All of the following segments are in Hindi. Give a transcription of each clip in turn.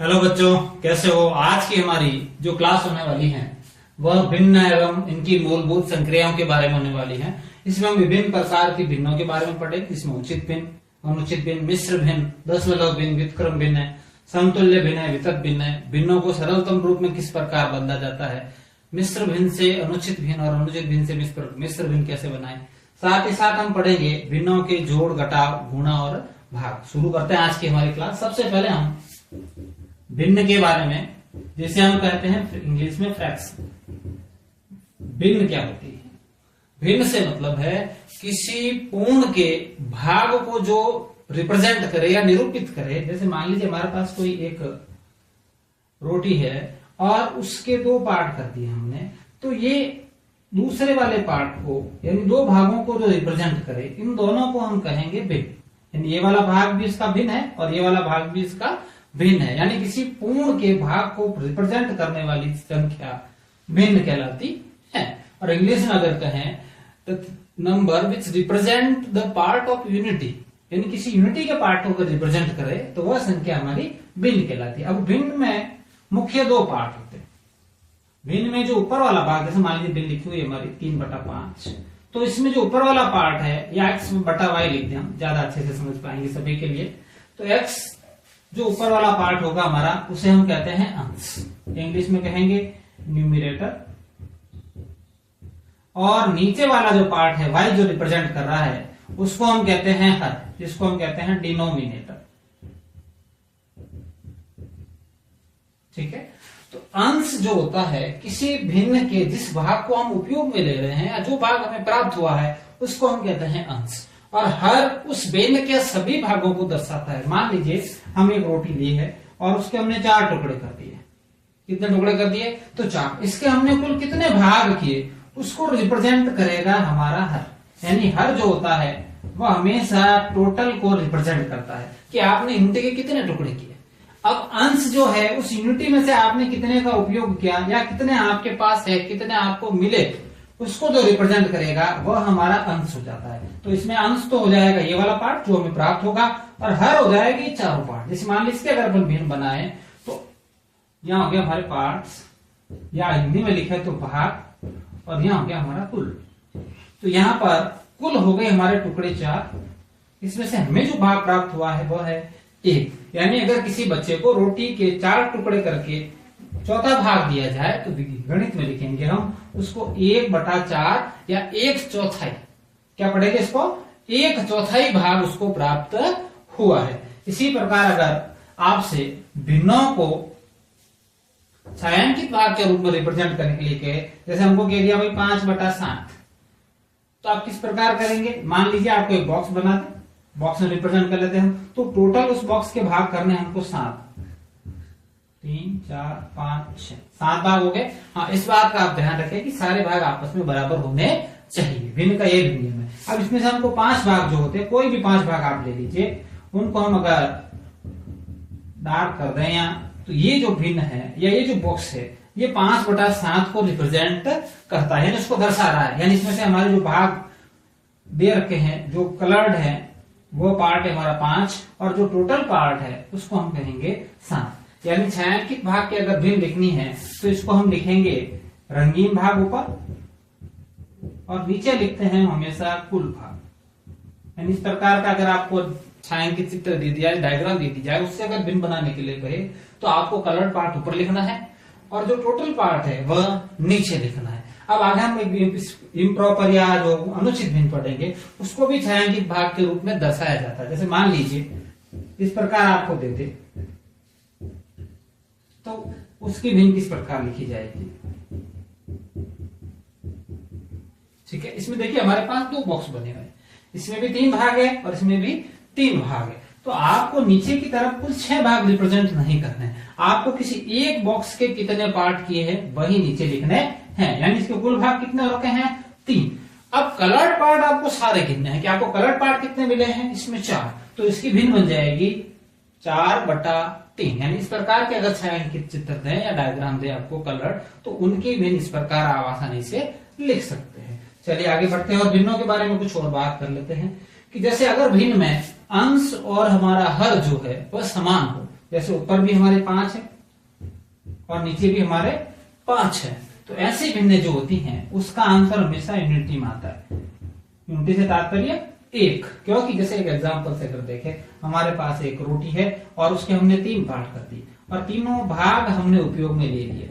हेलो बच्चों, कैसे हो। आज की हमारी जो क्लास होने वाली है वह भिन्न एवं इनकी मूलभूत संक्रियाओं के बारे में होने वाली है। इसमें हम विभिन्न प्रकार की भिन्नों के बारे में पढ़ेंगे, जिसमें उचित भिन्न, अनुचित भिन्न, मिश्र भिन्न, दशमलव भिन्न, व्युत्क्रम भिन्न है, समतुल्य भिन्न है, वितत भिन्न है, भिन्नों को सरलतम रूप में किस प्रकार बदला जाता है, मिश्र भिन्न से अनुचित भिन्न और अनुचित भिन्न से मिश्र भिन्न कैसे बनाए। साथ ही साथ हम पढ़ेंगे भिन्नों के जोड़, घटाव, गुणा और भाग। शुरू करते हैं आज की हमारी क्लास। सबसे पहले हम भिन्न के बारे में, जिसे हम कहते हैं इंग्लिश में फ्रैक्शन। भिन्न क्या होती है? भिन्न से मतलब है किसी पूर्ण के भाग को जो रिप्रेजेंट करे या निरूपित करे। जैसे मान लीजिए हमारे पास कोई एक रोटी है और उसके दो पार्ट कर दिए हमने, तो ये दूसरे वाले पार्ट को यानी दो भागों को जो रिप्रेजेंट करे, इन दोनों को हम कहेंगे भिन्न। यानी ये वाला भाग भी इसका भिन्न है और ये वाला भाग भी इसका भिन्न है। यानी किसी पूर्ण के भाग को रिप्रेजेंट करने वाली संख्या भिन्न कहलाती है। और इंग्लिश में अगर कहें number which represent the part of unity, यानी किसी यूनिटी के पार्ट को अगर रिप्रेजेंट करे तो वह संख्या हमारी भिन्न कहलाती है। अब भिन्न में मुख्य दो पार्ट होते हैं। भिन्न में जो ऊपर वाला भाग, जैसे मान लीजिए भिन्न लिखी हुई है हमारी 3/5, तो इसमें जो ऊपर वाला पार्ट है या x/y लिख दें, हम ज्यादा अच्छे से समझ पाएंगे सभी के लिए। तो x जो ऊपर वाला पार्ट होगा हमारा, उसे हम कहते हैं अंश, इंग्लिश में कहेंगे न्यूमिरेटर। और नीचे वाला जो पार्ट है y जो रिप्रेजेंट कर रहा है, उसको हम कहते हैं हर, जिसको हम कहते हैं डिनोमिनेटर। ठीक है। तो अंश जो होता है किसी भिन्न के जिस भाग को हम उपयोग में ले रहे हैं या जो भाग हमें प्राप्त हुआ है, उसको हम कहते हैं अंश। और हर उस भिन्न के सभी भागों को दर्शाता है। मान लीजिए हम एक रोटी ली है और उसके हमने 4 टुकड़े कर दिए। कितने टुकड़े कर दिए? तो 4। इसके हमने कुल कितने भाग किए, उसको रिप्रेजेंट करेगा हमारा हर। यानी हर जो होता है वह हमेशा टोटल को रिप्रेजेंट करता है कि आपने यूनिटी के कितने टुकड़े किए। अब अंश जो है उस यूनिटी में से आपने कितने का उपयोग किया या कितने आपके पास है, कितने आपको मिले, उसको जो रिप्रेजेंट करेगा वह हमारा अंश हो जाता है। तो इसमें अंश तो हो जाएगा ये वाला पार्ट जो हमें प्राप्त होगा, और हर हो जाएगी चारों पार्ट। जैसे मान लीजिए अगर अपन भिन्न बनाए तो यहाँ हो गया हमारे पार्ट्स, या हिंदी में लिखे तो भाग, और यहाँ हो गया हमारा कुल। तो यहाँ पर कुल हो गए हमारे टुकड़े 4। इसमें से हमें जो भाग प्राप्त हुआ है वह है 1। यानी अगर किसी बच्चे को रोटी के 4 टुकड़े करके चौथा भाग दिया जाए तो गणित में लिखेंगे हम उसको 1/4 या 1/4। क्या पढ़ेंगे इसको? 1/4 भाग उसको प्राप्त हुआ है। इसी प्रकार अगर आपसे भिन्नों को छायांकित भाग के रूप में रिप्रेजेंट करने के लिए कहे, जैसे हमको कह दिया भाई 5/7, तो आप किस प्रकार करेंगे? मान लीजिए आपको एक बॉक्स बना दे, बॉक्स में रिप्रेजेंट कर लेते हैं हम, तो टोटल उस बॉक्स के भाग करने हमको 7, 3, 4, 5, 6, 7 भाग हो गए। हाँ, इस बात का आप ध्यान रखें कि सारे भाग आपस में बराबर होने चाहिए। भिन्न का ये भी नियम है। अब इसमें से हमको 5 भाग जो होते हैं, कोई भी 5 भाग आप ले लीजिए, उनको हम अगर डार्क कर दें या, तो ये जो भिन्न है या ये जो बॉक्स है ये 5/7 को रिप्रेजेंट करता है, इसको दर्शा रहा है। यानी इसमें से हमारे जो भाग दे रखे हैं, जो कलर्ड है, वो पार्ट है हमारा 5, और जो टोटल पार्ट है उसको हम कहेंगे 7। यानी छायांकित भाग की अगर भिन्न लिखनी है तो इसको हम लिखेंगे रंगीन भाग ऊपर, और नीचे लिखते हैं हमेशा कुल भाग। यानी इस प्रकार का अगर आपको छायांकित चित्र दे दिया जाए, डायग्राम दे दी जाए, उससे अगर भिन्न बनाने के लिए कहे तो आपको कलर्ड पार्ट ऊपर लिखना है और जो टोटल पार्ट है वह नीचे लिखना है। अब आगे हम इम्प्रॉपर या जो अनुचित भिन्न पढ़ेंगे, उसको भी छायांकित भाग के रूप में दर्शाया जाता है। जैसे मान लीजिए इस प्रकार आपको दे दे, तो उसकी भिन्न किस प्रकार लिखी जाएगी? ठीक है। इसमें देखिए हमारे पास 2 बॉक्स बने हुए हैं, इसमें भी 3 भाग है और इसमें भी 3 भाग है। तो आपको नीचे की तरफ कुल 6 भाग रिप्रेजेंट नहीं करने हैं, आपको किसी एक बॉक्स के कितने पार्ट किए हैं वही नीचे लिखने हैं। यानी इसके कुल भाग कितने रखे हैं? 3। अब कलर्ड पार्ट आपको सारे गिनने हैं कि आपको कलर्ड पार्ट कितने मिले हैं? इसमें 4, तो इसकी भिन्न बन जाएगी 4/3। यानी इस प्रकार के अगर छायांकित चित्र दें या डायग्राम दें आपको कलर्ड, तो उनकी भिन्न इस प्रकार आप आसानी से लिख सकते हैं। चलिए आगे बढ़ते हैं और भिन्नों के बारे में कुछ और बात कर लेते हैं कि जैसे अगर भिन्न में अंश और हमारा हर जो है वह समान हो। जैसे ऊपर भी हमारे 5 है और नीचे भी हमारे 5 है, तो ऐसी भिन्न जो होती हैं उसका आंसर हमेशा यूनिटी में आता है। यूनिटी से तात्पर्य एक, क्योंकि जैसे एक एग्जांपल से अगर देखें, हमारे पास एक रोटी है और उसके हमने 3 भाग कर दी और तीनों भाग हमने उपयोग में ले लिए,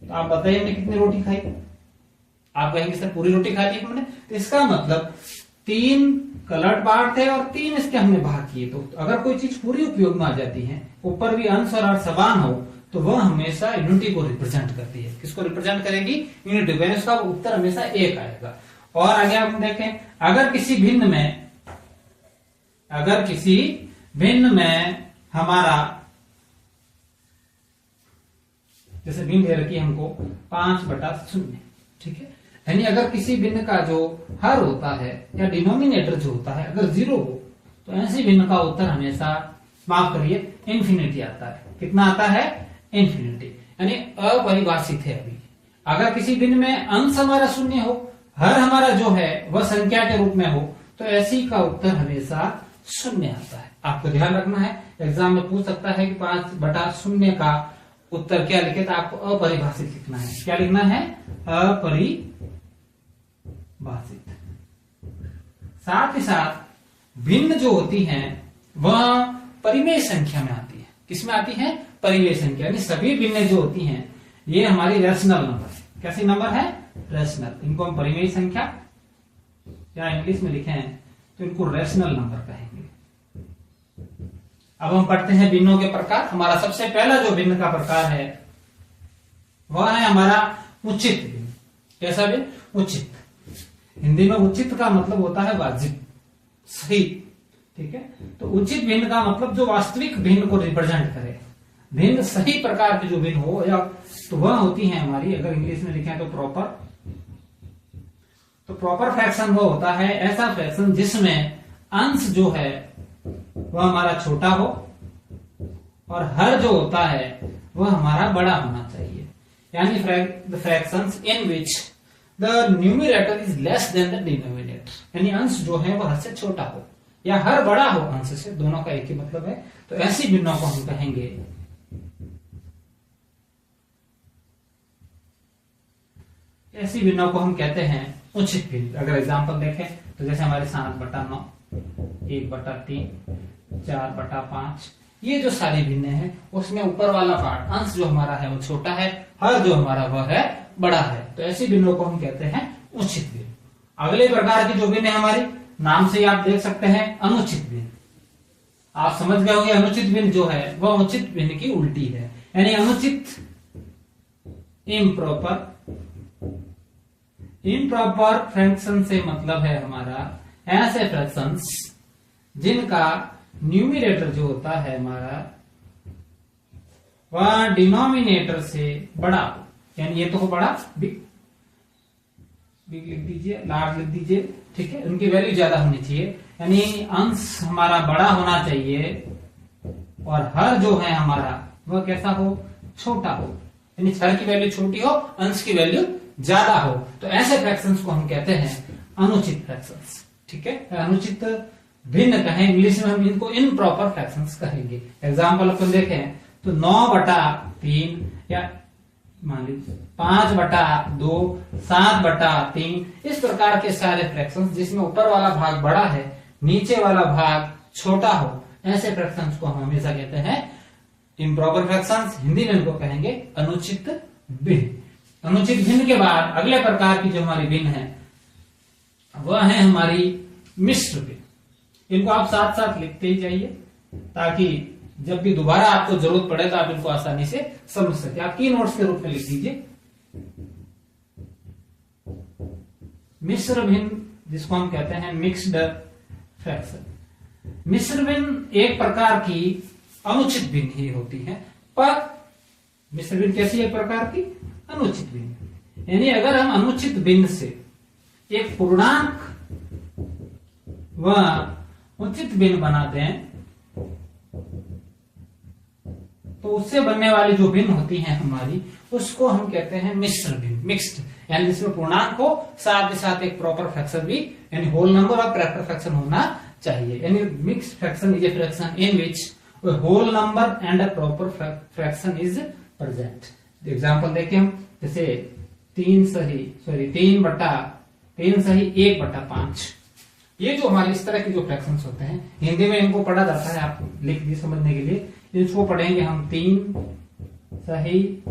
तो आप बताइए हमने कितनी रोटी खाई? आप कहेंगे सर पूरी रोटी खा ली हमने, तो इसका मतलब 3 कलर्ड पार्ट थे और 3 इसके हमने भाग किए। तो अगर कोई चीज पूरी उपयोग में आ जाती है, ऊपर भी अंश और अर्थ समान हो, तो वह हमेशा यूनिटी को रिप्रेजेंट करती है। किसको रिप्रेजेंट करेगी? यूनिटी को। उसका उत्तर हमेशा एक आएगा। और आगे हम देखें, अगर किसी भिन्न में हमारा, जैसे भिन्न दे रखी हमको 5/0, ठीक है, यानी अगर किसी भिन्न का जो हर होता है या डिनोमिनेटर जो होता है अगर 0 हो, तो ऐसी भिन्न का उत्तर हमेशा, माफ करिए, इंफिनिटी आता है। कितना आता है? इंफिनिटी, यानी अपरिभाषित है। अभी अगर किसी भिन्न में अंश हमारा 0 हो, हर हमारा जो है वह संख्या के रूप में हो, तो ऐसी का उत्तर हमेशा 0 आता है। आपको ध्यान रखना है, एग्जाम में पूछ सकता है कि 5/0 का उत्तर क्या लिखे, तो आपको अपरिभाषित लिखना है। क्या लिखना है? अपरिभाषित। साथ ही साथ भिन्न जो होती हैं वह परिमेय संख्या में आती है। किसमें आती है? परिमेय संख्या, यानी सभी भिन्न जो होती हैं ये हमारी रैशनल नंबर है। कैसी नंबर है? रैशनल। इनको हम परिमेय संख्या या इंग्लिश में लिखे हैं तो इनको रैशनल नंबर कहेंगे। अब हम पढ़ते हैं भिन्नों के प्रकार। हमारा सबसे पहला जो भिन्न का प्रकार है वह है हमारा उचित भिन्न। कैसा भिन्न? उचित। हिंदी में उचित का मतलब होता है वाजिब, सही, ठीक है। तो उचित भिन्न का मतलब जो वास्तविक भिन्न को रिप्रेजेंट करे, भिन्न सही प्रकार की जो भिन्न हो, या तो वह होती है हमारी, अगर इंग्लिश में लिखें तो प्रॉपर। तो प्रॉपर फ्रैक्शन वो होता है ऐसा फ्रैक्शन जिसमें अंश जो है वह हमारा छोटा हो और हर जो होता है वह हमारा बड़ा होना चाहिए। यानी the fractions in which the numerator is less than the denominator, यानी अंश जो है वह हर से छोटा हो या हर बड़ा हो अंश से, दोनों का एक ही मतलब है। तो ऐसी भिन्नों को हम कहेंगे ऐसी भिन्नों को हम कहते हैं उचित भिन्न। अगर एग्जांपल देखें तो जैसे हमारे 7/9, 1/3, 4/5, ये जो सारी भिन्न है उसमें ऊपर वाला पार्ट अंश जो हमारा है वो छोटा है, हर जो हमारा वह है बड़ा है। तो ऐसी भिन्नों को हम कहते हैं उचित भिन्न। अगले प्रकार की जो भिन्न है हमारी, नाम से आप देख सकते हैं अनुचित भिन्न। आप समझ गए होंगे अनुचित भिन्न जो है वह उचित भिन्न की उल्टी है। यानी अनुचित, इम्प्रॉपर। इम्प्रॉपर फ्रैक्शन से मतलब है हमारा ऐसे फ्रैक्शंस जिनका न्यूमरेटर जो होता है हमारा वह डिनोमिनेटर से बड़ा हो। यानी ये तो हो बड़ा, बिग लिख दीजिए, लार्ज लिख दीजिए, ठीक है, उनकी वैल्यू ज्यादा होनी चाहिए। यानी अंश हमारा बड़ा होना चाहिए और हर जो है हमारा वह कैसा हो? छोटा हो। यानी हर की वैल्यू छोटी हो, अंश की वैल्यू ज्यादा हो। तो ऐसे फ्रैक्शंस को हम कहते हैं अनुचित फ्रैक्शंस, ठीक है। अनुचित भिन्न कहें, इंग्लिश में हम इनको इम्प्रॉपर फ्रैक्शंस कहेंगे। एग्जाम्पल अपन देखें तो 9/3 या मान लीजिए 5/2, 7/3, इस प्रकार के सारे फ्रैक्शंस जिसमें ऊपर वाला भाग बड़ा है, नीचे वाला भाग छोटा हो, ऐसे फ्रैक्शंस को हम हमेशा कहते हैं इम्प्रॉपर फ्रैक्शंस। हिंदी में इनको कहेंगे अनुचित भिन्न। अनुचित भिन्न के बाद अगले प्रकार की जो हमारी भिन्न है वह है हमारी मिश्र भिन्न। इनको आप साथ साथ लिखते ही जाइए ताकि जब भी दोबारा आपको जरूरत पड़े तो आप इनको आसानी से समझ सके। आप की नोट्स के रूप में लिख दीजिए मिश्र भिन्न, जिसको हम कहते हैं मिक्स्ड फ्रैक्शन। मिश्र भिन्न एक प्रकार की अनुचित भिन्न ही होती है, पर मिश्र भिन्न कैसी एक प्रकार की? अनुचित भिन्न। यानी अगर हम अनुचित भिन्न से एक पूर्णांक व उचित भिन्न बनाते हैं तो उससे बनने वाली जो भिन्न होती है हमारी, उसको हम कहते हैं मिश्र भिन्न, मिक्स्ड। यानी जिसमें पूर्णांक हो, साथ ही साथ एक प्रॉपर फ्रैक्शन भी, यानी होल नंबर और प्रॉपर फ्रैक्शन होना चाहिए। यानी mixed fraction is a fraction in which a whole number and a proper fraction is present। Example देखें हम, जैसे 3 सही 1/5। ये जो हमारे इस तरह के जो फ्रैक्शंस होते हैं, हिंदी में इनको पढ़ा जाता है, आप लिख दिए समझने के लिए, इसको पढ़ेंगे हम 3 सही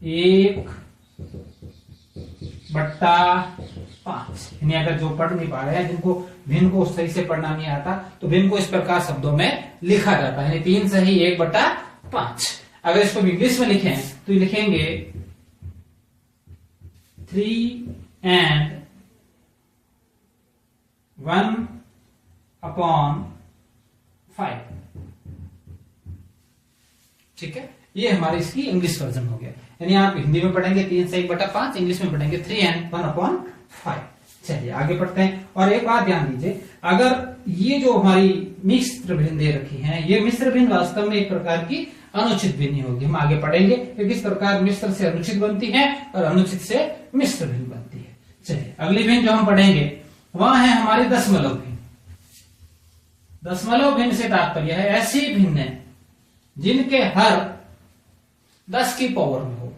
1/5। यानी अगर जो पढ़ नहीं पा रहे हैं, जिनको भिन्न को सही से पढ़ना नहीं आता, तो भिन्न को इस प्रकार शब्दों में लिखा जाता है, 3 सही 1/5। अगर इसको इंग्लिश में लिखें तो लिखेंगे 3 and 1/5। ठीक है, ये हमारी इसकी इंग्लिश वर्जन हो गया। यानी आप हिंदी में पढ़ेंगे 3 से 1/5, इंग्लिश में पढ़ेंगे 3 and 1/5। चलिए आगे पढ़ते हैं। और एक बात ध्यान दीजिए, अगर ये जो हमारी मिश्र भिन्न दे रखी है, ये मिश्र भिन्न वास्तव में एक प्रकार की अनुचित भिन्न होगी। हम आगे पढ़ेंगे कि किस प्रकार मिश्र से अनुचित बनती है और अनुचित से मिश्र भिन्न बनती है। चलिए अगली भिन्न जो हम पढ़ेंगे वह है हमारी दशमलव भिन्न। दशमलव भिन्न से तात्पर्य है ऐसी भिन्न जिनके हर 10 की पावर में हो।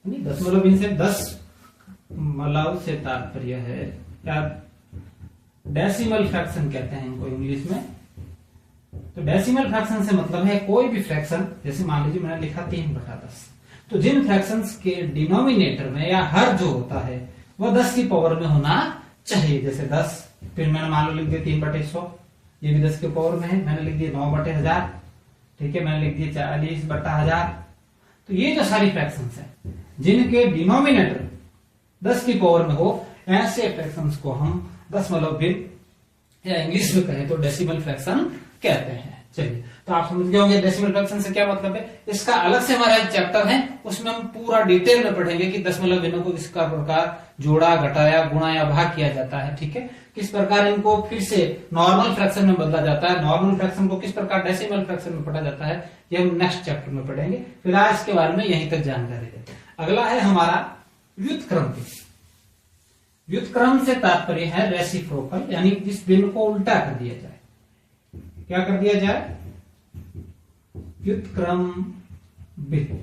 दशमलव भिन्न से दशमलव से तात्पर्य है, क्या डेसिमल फ्रैक्शन कहते हैं इनको इंग्लिश में। तो डेसिमल फ्रैक्शन से मतलब है कोई भी फ्रैक्शन, जैसे मान लीजिए मैंने लिखा 3/10, तो जिन फ्रैक्शंस के डिनोमिनेटर में या हर जो होता है वह 10 की पावर में होना चाहिए। जैसे 10, फिर मैंने मान लो लिख दिया 3/100, ये भी 10 के पावर में है। मैंने लिख दिया 9/1000, ठीक है, मैंने लिख दिया 40/1000। तो ये जो सारी फ्रैक्शंस हैं जिनके डिनोमिनेटर 10 की पावर में हो, ऐसे फ्रैक्शंस को हम दशमलव भिन्न या इंग्लिश में कहें तो डेसिमल फ्रैक्शन कहते हैं। चलिए, तो आप समझ गए होंगे डेसिमल फ्रैक्शन से क्या मतलब है। इसका अलग से हमारा एक चैप्टर है, उसमें हम पूरा डिटेल में पढ़ेंगे कि दशमलव भिन्नों को किस प्रकार जोड़ा, घटाया, गुणा या भाग किया जाता है। ठीक है, किस प्रकार इनको फिर से नॉर्मल फ्रैक्शन में बदला जाता है, नॉर्मल फ्रैक्शन को किस प्रकार डेसिमल फ्रैक्शन में पढ़ा जाता है, ये हम नेक्स्ट चैप्टर में पढ़ेंगे। फिलहाल इसके बारे में यहीं तक जानकारी देते हैं। अगला है हमारा व्युत्क्रम। व्युत्क्रम से तात्पर्य है रेसिप्रोकल, यानी इस भिन्न को उल्टा कर दिया जाए। क्या कर दिया जाए? व्युत्क्रम भिन्न।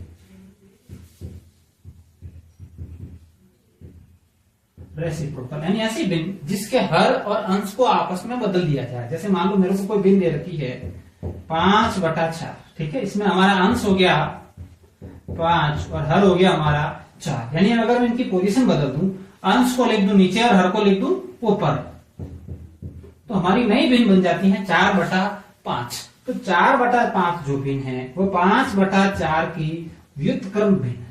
रेसिप्रोकल यानी ऐसी भिन्न जिसके हर और अंश को आपस में बदल दिया जाए। जैसे मान लो मेरे को कोई भिन्न दे रखी है 5/4, ठीक है, इसमें हमारा अंश हो गया 5 और हर हो गया हमारा 4। यानी अगर मैं इनकी पोजीशन बदल दूं, अंश को लिख दूं नीचे और हर को लिख दूं ऊपर, तो हमारी नई भिन्न बन जाती है 4/5। तो 4/5 जो भिन्न है वो 5/4 की व्युत्क्रम भिन्न।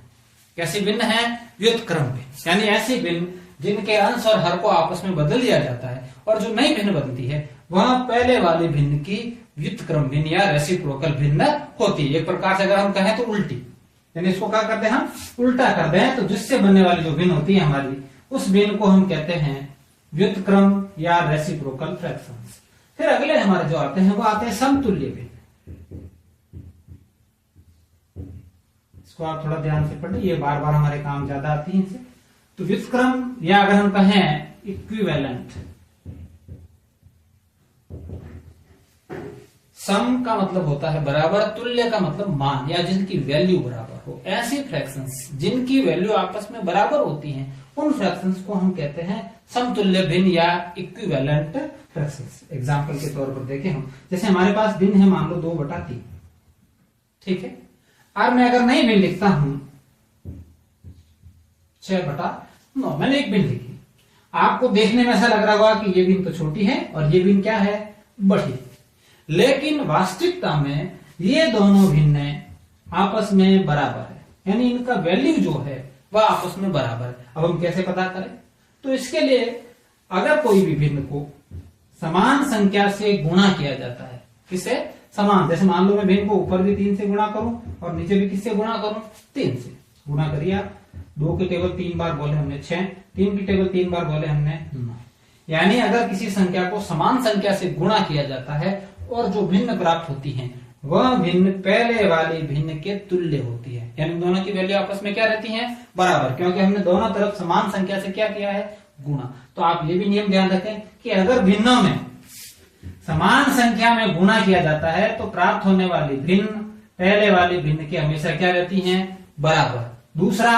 कैसी भिन्न है? व्युत्क्रम भिन्न। यानी ऐसी भिन्न जिनके अंश और हर को आपस में बदल दिया जाता है, और जो नई भिन्न बनती है वह पहले वाली भिन्न की व्युत्क्रम भिन्न या रेसिप्रोकल भिन्न होती है। एक प्रकार से अगर हम कहें तो उल्टी, यानी इसको क्या करते हैं हम? उल्टा कर दें, तो जिससे बनने वाली जो भिन्न होती है हमारी, उस भिन्न को हम कहते हैं व्युत्क्रम या रेसिप्रोकल फ्रैक्शंस। फिर अगले हमारे जो आते हैं वो आते हैं समतुल्य भिन्न। इसको आप थोड़ा ध्यान से पढ़िए, ये बार बार हमारे काम ज्यादा आती है इनसे। तो व्युत्क्रम या अगर हम कहें इक्विवेलेंट, सम का मतलब होता है बराबर, तुल्य का मतलब मान या जिनकी वैल्यू बराबर हो। ऐसी फ्रैक्शंस जिनकी वैल्यू आपस में बराबर होती हैं, उन फ्रैक्शंस को हम कहते हैं समतुल्य भिन्न या इक्विवेलेंट फ्रैक्शंस। एग्जांपल के तौर पर देखें हम, जैसे हमारे पास भिन्न है मान लो 2/3, ठीक है। और मैं अगर नहीं भिन्न लिखता हूं 6/9, मैंने एक भिन्न लिखी। आपको देखने में ऐसा लग रहा होगा कि ये भिन्न तो छोटी है और ये भिन्न क्या है? बड़ी। लेकिन वास्तविकता में ये दोनों भिन्न आपस में बराबर है, यानी इनका वैल्यू जो है वह आपस में बराबर है। अब हम कैसे पता करें? तो इसके लिए अगर कोई भी भिन्न को समान संख्या से गुणा किया जाता है, किससे? समान। जैसे मान लो मैं भिन्न को ऊपर भी 3 से गुणा करूं और नीचे भी किससे गुणा करूं? 3 से गुणा करिए आप। 2 की टेबल 3 बार बोले हमने 6, 3 की टेबल 3 बार बोले हमने 9। यानी अगर किसी संख्या को समान संख्या से गुणा किया जाता है और जो भिन्न प्राप्त होती है वह भिन्न पहले वाली भिन्न के तुल्य होती है, यानी दोनों की वैल्यू आपस में क्या रहती है? बराबर, क्योंकि हमने दोनों तरफ समान संख्या से क्या किया है? गुणा। तो आप ये भी नियम ध्यान रखें कि अगर भिन्नों में समान संख्या में गुणा किया जाता है तो प्राप्त होने वाली भिन्न पहले वाली भिन्न की हमेशा क्या रहती हैं, बराबर। दूसरा,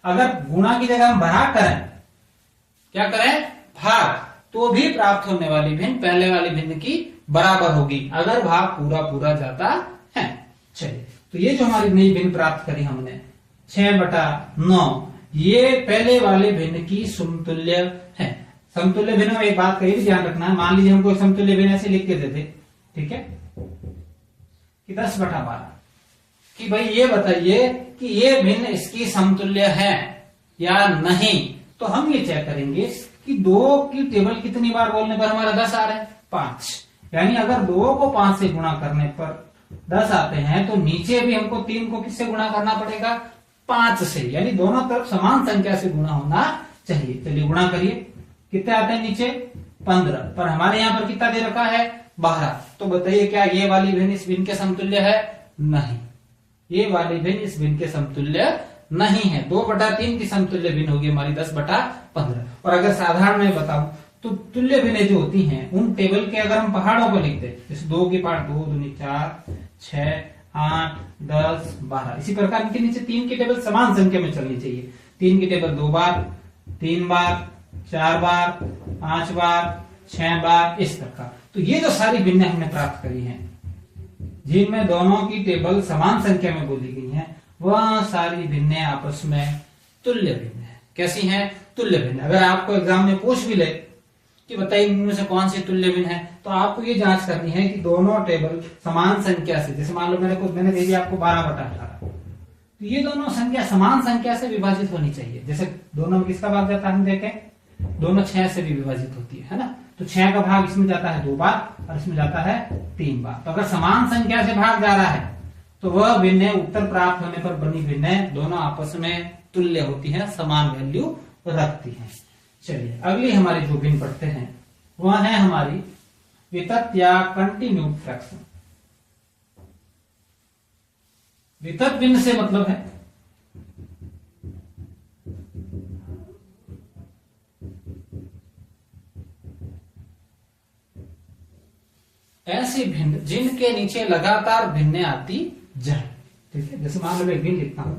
अगर गुणा की जगह हम भाग करें, क्या करें, भाग, तो भी प्राप्त होने वाली भिन्न पहले वाली भिन्न की बराबर होगी अगर भाग पूरा पूरा जाता है। चलिए, तो ये जो हमारी नई भिन्न प्राप्त करी हमने 6/9, ये पहले वाले भिन्न की समतुल्य है। समतुल्य भिन्न में एक बात का भी ध्यान रखना है, मान लीजिए हमको समतुल्य भिन्न ऐसे लिख के देते, ठीक है, कि 10/12, कि भाई ये बताइए कि ये भिन्न इसकी समतुल्य है या नहीं। तो हम ये चेक करेंगे कि 2 की टेबल कितनी बार बोलने पर हमारा 10 आ रहा है, 5। यानी अगर 2 को 5 से गुणा करने पर 10 आते हैं तो नीचे भी हमको 3 को किससे गुणा करना पड़ेगा, 5 से। यानी दोनों तरफ समान संख्या से गुणा होना चाहिए। चलिए गुणा करिए, कितने आते हैं नीचे, 15, पर हमारे यहाँ पर कितना दे रखा है, 12। तो बताइए क्या ये वाली भिन्न इस भिन्न के समतुल्य है, नहीं, ये वाली भिन्न इस भिन्न के समतुल्य नहीं है। 2/3 की समतुल्य भिन्न होगी हमारी 10/15। और अगर साधारण में बताऊं तो तुल्य भिन्न जो होती हैं उन टेबल के अगर हम पहाड़ों को लिखते, जैसे 2 की पहाड़ 2 दूनी 4, 6, 8, 10, 12, इसी प्रकार इनके नीचे 3 की टेबल समान संख्या में चलनी चाहिए। 3 की टेबल 2 बार, 3 बार, 4 बार, 5 बार, 6 बार, इस प्रकार। तो ये जो सारी भिन्नें हमने प्राप्त करी हैं जिनमें दोनों की टेबल समान संख्या में बोली गई हैं, वह सारी भिन्नें आपस में तुल्य भिन्न है। कैसी हैं, तुल्य भिन्न। अगर आपको एग्जाम में पूछ भी ले कि बताइए इनमें से कौन सी तुल्य भिन्न है, तो आपको ये जांच करनी है कि दोनों टेबल समान संख्या से, जैसे मान लो मैंने दे दिया आपको 12/18, तो ये दोनों संख्या समान संख्या से विभाजित होनी चाहिए। जैसे दोनों में किसका भाग जाता है, हम देखें, दोनों 6 से भी विभाजित होती है ना, तो 6 का भाग इसमें जाता है 2 बार और इसमें जाता है 3 बार। तो अगर समान संख्या से भाग जा रहा है तो वह भिन्न उत्तर प्राप्त होने पर बनी भिन्न दोनों आपस में तुल्य होती हैं, समान वैल्यू रखती हैं। चलिए अगली हमारी जो भिन्न पढ़ते हैं वह है हमारी वितत या कंटिन्यूड फ्रैक्शन। वितत भिन्न से मतलब है ऐसी भिन्न जिनके नीचे लगातार भिन्नें आती जाए। ठीक है, जैसे मान लो एक भिन्न लिखता हूं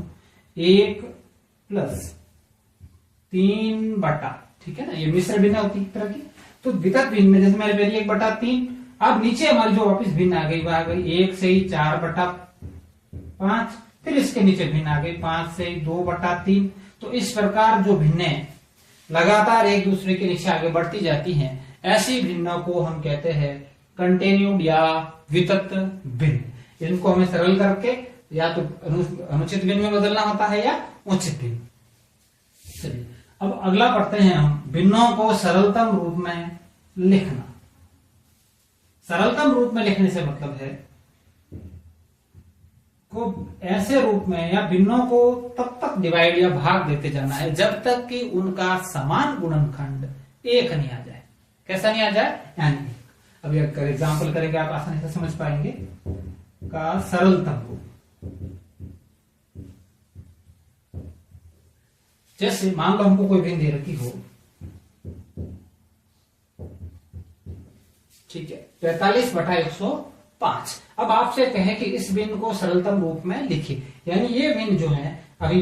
1+3, ठीक है ना, ये मिश्र भिन्न होती है तरह की। तो वितत भिन्न में जैसे मैंने पहले 1/3, अब नीचे हमारी जो वापिस भिन्न आ गई वह आ गई 1 से ही 4/5, फिर इसके नीचे भिन्न आ गई 5 से 2/3। तो इस प्रकार जो भिन्नें लगातार एक दूसरे के नीचे आगे बढ़ती जाती हैं, ऐसी भिन्नों को हम कहते हैं कंटिन्यूड या वितत भिन्न। इनको हमें सरल करके या तो अनुचित भिन्न में बदलना होता है या उचित भिन्न। चलिए अब अगला पढ़ते हैं हम भिन्नों को सरलतम रूप में लिखना। सरलतम रूप में लिखने से मतलब है को ऐसे रूप में या भिन्नों को तब तक डिवाइड या भाग देते जाना है जब तक कि उनका समान गुणनखंड एक नहीं आ जाए। कैसा नहीं आ जाए, यानी अभी अगर एग्जाम्पल करेंगे आप आसानी से समझ पाएंगे। का सरलतम रूप, जैसे मान लो हमको कोई भिन्न दे रखी हो, ठीक है, 45/105। अब आपसे कहें कि इस भिन्न को सरलतम रूप में लिखिए, यानी ये भिन्न जो है अभी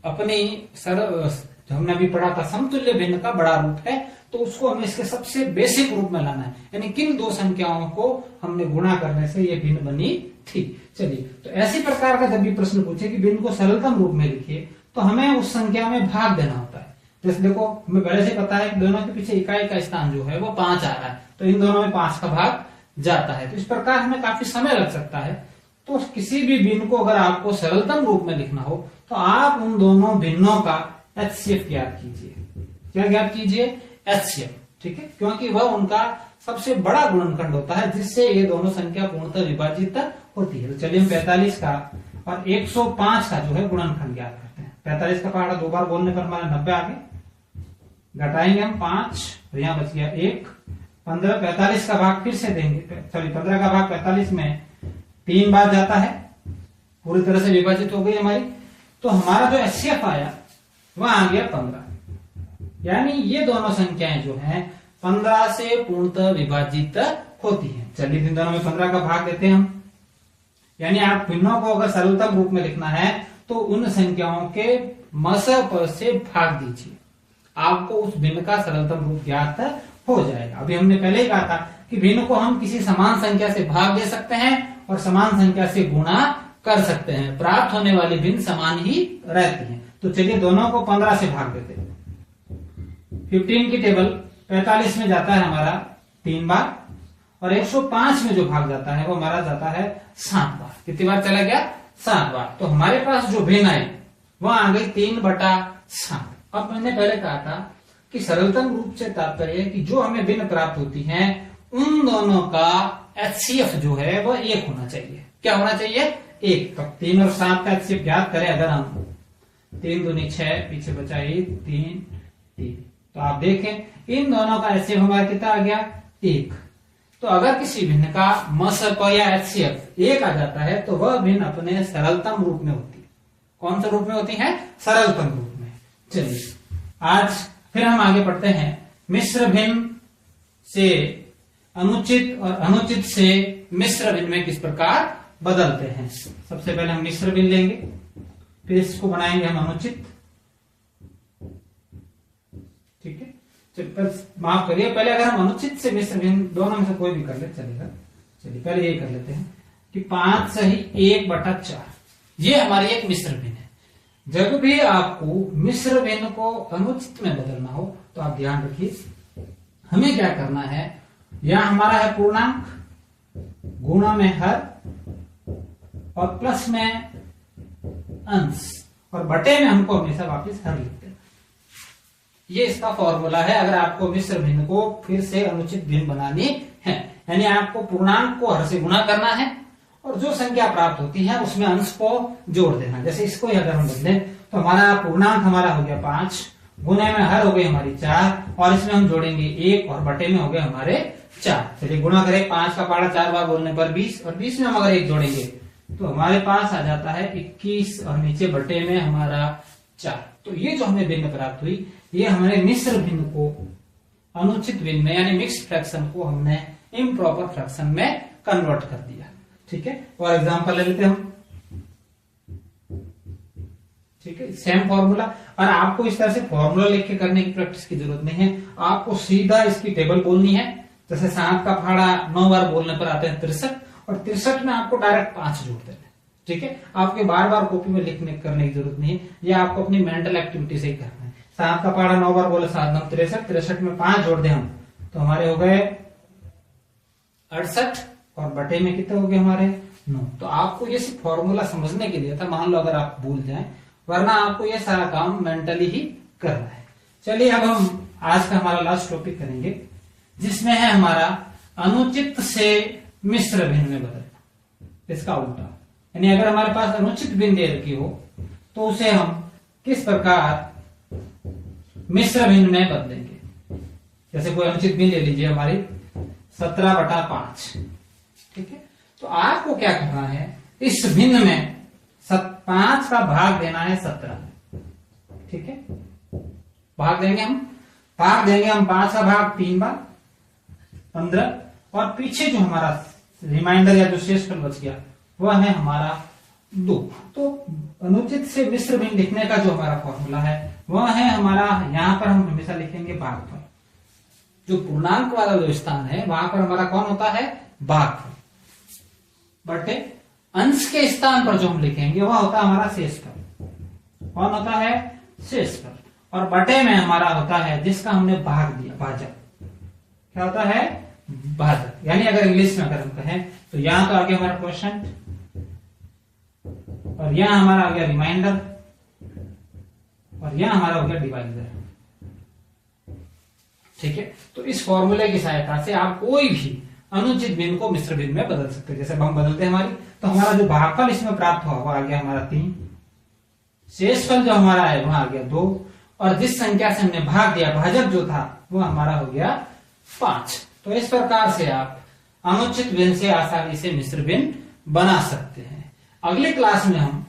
अपने सरल हमने अभी पढ़ा था समतुल्य भिन्न का बड़ा रूप है, तो उसको हमें इसके सबसे बेसिक रूप में लाना है, यानी किन दो संख्याओं को हमने गुणा करने से ये भिन्न बनी थी। चलिए, तो ऐसी प्रकार का जब भी प्रश्न पूछे कि भिन्न को सरलतम रूप में लिखिए, तो हमें उस संख्या में भाग देना होता है। जैसे देखो हमें पहले से पता है कि दोनों के पीछे इकाई का स्थान जो है वो 5 आ रहा है, तो इन दोनों में 5 का भाग जाता है। तो इस प्रकार हमें काफी समय लग सकता है। तो किसी भी भिन्न को अगर आपको सरलतम रूप में लिखना हो तो आप उन दोनों भिन्नों का HCF ज्ञात कीजिए। क्या ज्ञात कीजिए, HCF, ठीक है, क्योंकि वह उनका सबसे बड़ा गुणनखंड होता है जिससे ये दोनों संख्या पूर्णतः विभाजित होती है। तो चलिए हम 45 का और 105 का जो है गुणनखंड ज्ञात करते हैं। 45 का पहाड़ा 2 बार बोलने पर हमारा 90 आ गए, घटाएंगे हम 5, तो यहां बच गया 1। 15 45 का भाग फिर से देंगे, सॉरी 15 का भाग 45 में 3 बार जाता है, पूरी तरह से विभाजित हो गई हमारी। तो हमारा जो HCF आया वह आ गया 15, यानी ये दोनों संख्याएं जो हैं 15 से पूर्णतः विभाजित होती है। चलिए इन दोनों में 15 का भाग देते हैं हम। यानी आप भिन्नों को अगर सरलतम रूप में लिखना है तो उन संख्याओं के मसप से भाग दीजिए, आपको उस भिन्न का सरलतम रूप ज्ञात हो जाएगा। अभी हमने पहले ही कहा था कि भिन्न को हम किसी समान संख्या से भाग दे सकते हैं और समान संख्या से गुणा कर सकते हैं, प्राप्त होने वाली भिन्न समान ही रहती है। तो चलिए दोनों को 15 से भाग देते हैं। 15 की टेबल 45 में जाता है हमारा 3 बार और 105 में जो भाग जाता है वो हमारा जाता है 7 बार। कितनी बार चला गया? 7 बार। तो हमारे पास जो भिन्न आई वह आ गई 3/7। अब मैंने पहले कहा था कि सरलतम रूप से तात्पर्य कि जो हमें भिन्न प्राप्त होती है उन दोनों का HCF जो है वह 1 होना चाहिए। क्या होना चाहिए? 1। तब 3 और 7 का HCF ज्ञात करें अगर हम 3 दूनी 6, पीछे बचा 1, 3। तो आप देखें इन दोनों का HCF हमारा कितना आ गया? 1। तो अगर किसी भिन्न का मसप या HCF 1 आ जाता है तो वह भिन्न अपने सरलतम रूप में होती है। कौन से रूप में होती है? सरलतम रूप में। चलिए आज फिर हम आगे पढ़ते हैं मिश्र भिन्न से अनुचित और अनुचित से मिश्र भिन्न में किस प्रकार बदलते हैं। सबसे पहले हम मिश्र भिन्न लेंगे, फिर इसको बनाएंगे हम अनुचित। ठीक है, माफ करिए, पहले अगर हम अनुचित से मिश्र भिन्न दोनों में से कोई भी कर ले चलेगा। चलिए पहले ये कर लेते हैं कि 5 सही 1/4 ये हमारी एक मिश्र भिन्न है। जब भी आपको मिश्र भिन्न को अनुचित में बदलना हो तो आप ध्यान रखिए हमें क्या करना है। यहां हमारा है पूर्णांक, गुणा में हर और प्लस में अंश और बटे में हमको हमेशा वापस हर लिखते हैं। ये इसका फॉर्मूला है अगर आपको मिश्र भिन्न को फिर से अनुचित भिन्न बनानी है। यानी आपको पूर्णांक को हर से गुणा करना है और जो संख्या प्राप्त होती है उसमें अंश को जोड़ देना। जैसे इसको ही अगर हम बदलें तो हमारा पूर्णांक हमारा हो गया 5, गुणे में हर हो गई हमारी 4 और इसमें हम जोड़ेंगे 1 और बटे में हो गए हमारे 4। चलिए गुणा करें, 5 का पहाड़ा 4 बार बोलने पर 20 और 20 में हम अगर 1 जोड़ेंगे तो हमारे पास आ जाता है 21 और नीचे बटे में हमारा 4। तो ये जो हमें भिन्न प्राप्त हुई ये हमारे मिश्र भिन्न को अनुचित भिन्न में यानी मिक्स्ड फ्रैक्शन को हमने इम्प्रॉपर फ्रैक्शन में कन्वर्ट कर दिया। ठीक है, और एग्जांपल ले लेते हैं हम। ठीक है, सेम फॉर्मूला। और आपको इस तरह से फॉर्मूला लिख के करने की प्रैक्टिस की जरूरत नहीं है, आपको सीधा इसकी टेबल बोलनी है। जैसे 7 का पहाड़ा 9 बार बोलने पर आते हैं 63 और 63 में आपको डायरेक्ट 5 जोड़ देना है। ठीक है, आपके बार बार कॉपी में लिखने करने की जरूरत नहीं है, ये आपको अपनी मेंटल एक्टिविटी से ही करना है। 7 का पहाड़ा 9 बार बोले 7 9 63, 63 में 5 जोड़ दे हम तो हमारे हो गए 68 और बटे में कितने हो गए हमारे 9। तो आपको ये सिर्फ फॉर्मूला समझने के लिए था, मान लो अगर आप भूल जाएं, वरना आपको ये सारा काम मेंटली ही करना है। चलिए अब हम आज का हमारा लास्ट टॉपिक करेंगे जिसमें है हमारा अनुचित से मिश्र भिन्न में बदलना, इसका उल्टा। यानी अगर हमारे पास अनुचित भिन्न दे रखी हो तो उसे हम किस प्रकार मिश्र भिन्न में बदलेंगे। जैसे कोई अनुचित भिन्न ले लीजिए हमारी 17/5। ठीक है, तो आपको क्या करना है, इस भिन्न में 5 का भाग देना है 17। ठीक है, भाग देंगे हम 5 का भाग 3 बार 15 और पीछे जो हमारा रिमाइंडर या जो शेषफल बच गया वह है हमारा 2। तो अनुचित से मिश्र भिन्न लिखने का जो हमारा फॉर्मूला है वह है हमारा, यहां पर हम हमेशा लिखेंगे भागफल। जो पूर्णांक वाला जो स्थान है वहां पर हमारा कौन होता है? भागफल। बटे अंश के स्थान पर जो हम लिखेंगे वह होता है हमारा शेषफल। कौन होता है? शेषफल। और बटे में हमारा होता है जिसका हमने भाग दिया, भाजक। क्या होता है? भाजक। यानी अगर इंग्लिश में अगर हम कहें तो यहां तो आ गया हमारा क्वोशंट और यहां हमारा आ गया रिमाइंडर और यहां हमारा हो गया डिवाइजर। ठीक है, तो इस फॉर्मूले की सहायता से आप कोई भी अनुचित भिन्न को मिश्र भिन्न में बदल सकते हैं। जैसे हम बदलते हैं हमारी, तो हमारा जो भागफल इसमें प्राप्त हुआ वो आ गया हमारा 3, शेषफल जो हमारा है वह आ गया 2 और जिस संख्या से हमने भाग दिया भाजक जो था वो हमारा हो गया 5। तो इस प्रकार से आप अनुचित भिन्न से आसानी से मिश्र भिन्न बना सकते हैं। अगली क्लास में हम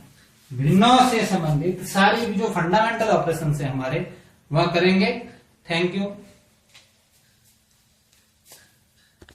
भिन्नों से संबंधित सारी जो फंडामेंटल ऑपरेशन है हमारे वह करेंगे। Thank you.